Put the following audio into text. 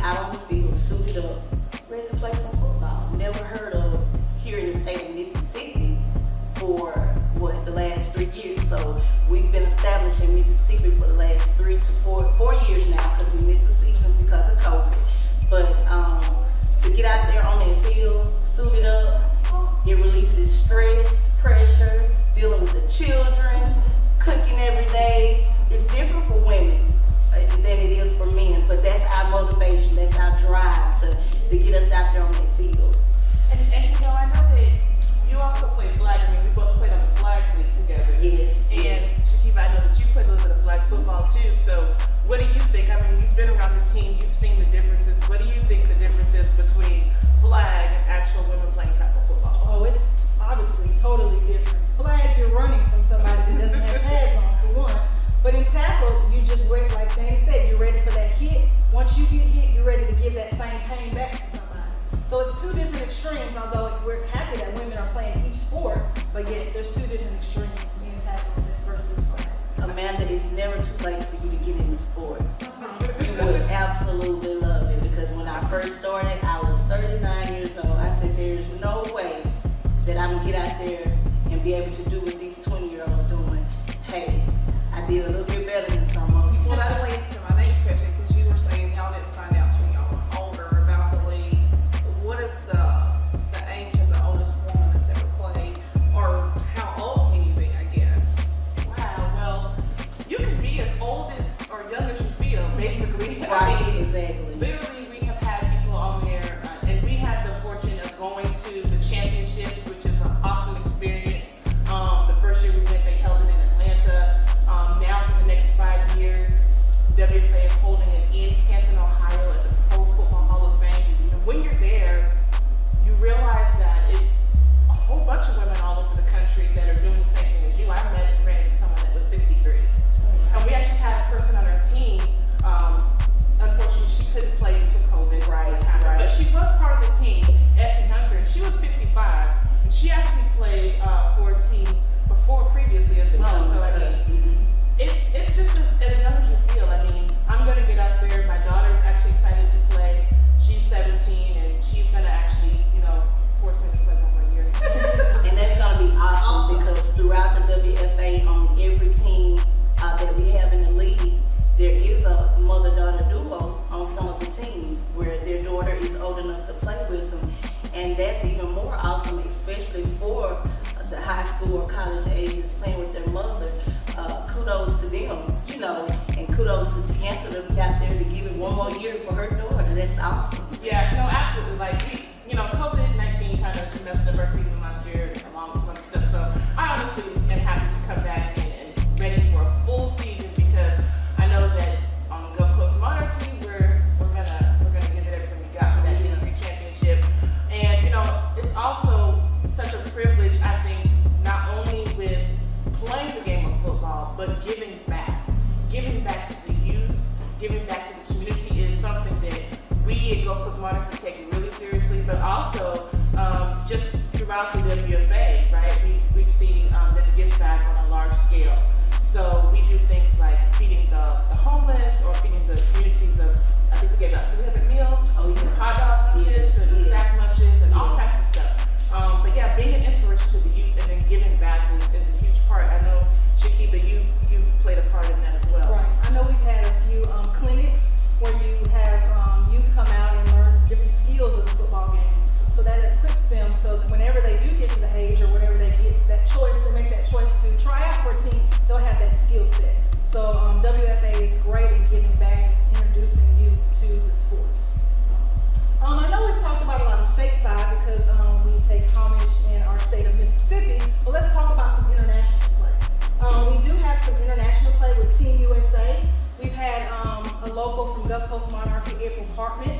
out on the field, suited up, ready to play some football. Never heard of here in the state of Mississippi for the last 3 years. So we've been established in Mississippi for the last 3 to 4 years now, because we missed a season because of COVID. But to get out there on that field, suited up, it releases stress, pressure, dealing with the children, cooking every day. It's different for women than it is for men, but that's our motivation, that's our drive to get us out there on that field. And I know that you also play flag. I mean, we both played on the flag league together. Yes. And Shakiba, I know that you played a little bit of flag football too. So what do you think? I mean, you've been around the team, you've seen the differences. What do you think the difference is between flag and actual women playing tackle football? Oh, it's obviously totally different. Flag, you're running from somebody that doesn't have pads on, for one. But in tackle, you just wait, like Danny said, you're ready for that hit. Once you get hit, you're ready to give that same pain back to somebody. So it's two different extremes, although we're happy that women are playing each sport. But yes, there's two different extremes in tackle versus flag. Amanda, it's never too late for you to get in the sport. You would absolutely love it, because when I first started, I was 39 years old. I said, there's no way that I can get out there and be able to do what these 20-year-olds doing. Hey, I did a little bit better than some of them. Well, that leads to my next question, because you were saying y'all didn't find out till y'all were older about the league. What is the age of the oldest woman that's ever played, or how old can you be, I guess? Wow, well, you can be as old as or young as you feel, basically. Right, I mean, exactly. literally, we have had people on there, and we had the fortune of going to the championships, which is an awesome experience. The first year we went, they held it in Atlanta. Now for the next 5 years, WFA is holding it in Canton, Ohio at the Pro Football Hall of Fame. And when you're there, you realize that it's a whole bunch of women all over the country that are doing the same thing as you. I ran into someone that was 63. And we actually had a person on our team, unfortunately she couldn't play due to COVID. Right. But she was part of the team, Essie Hunter, and she was 55. And she actually played for a team before previously as well. So I mean, it's just as young as you feel. I mean, I'm going to get out there. My daughter's actually excited to play. She's 17, and she's going to actually, force me to play one more year. And that's going to be awesome, because throughout the WFA, on every team that we have in the league, there is a mother-daughter duo on some of the teams where their daughter is old enough to play with them. And that's even more awesome, especially for the high school or college ages playing with their mother. Kudos to them, and kudos to Tianka to be out there to give it one more year for her daughter. That's awesome. Yeah, no, absolutely. Like, COVID-19 kind of messed up our season last year along with some other stuff. So I honestly am happy to come back and ready for a full season, because I know that on the Gulf Coast Monarchy, we're gonna give it everything we got for that D3 championship. And it's also such a privilege, I think, not only with playing the game of football, but giving back to the youth, giving back to the community is something that we at Gulf Coast Monarchy take really seriously, but also just throughout the WFA, right? We've seen them give back on a large scale. So we do things like feeding the homeless, or feeding the communities of, I think we gave out 300 meals, hot dog lunches, and sack lunches, and all types of stuff. But yeah, being an inspiration to the youth and then giving back is a huge part. I know, Shakiba, you've played a part in that as well. Right. I know we've had a few clinics where you have youth come out and learn different skills of the football game. So that equips them so that whenever they do get to the age, or whenever they get that choice, they make that choice to try out for a team, they'll have that skill set. So WFA is great in giving back and introducing you to the sports. I know we've talked about a lot of stateside, because we take homage in our state of Mississippi, but let's talk about some international play. We do have some international play with Team USA. We've had a local from Gulf Coast Monarchy, April Hartman,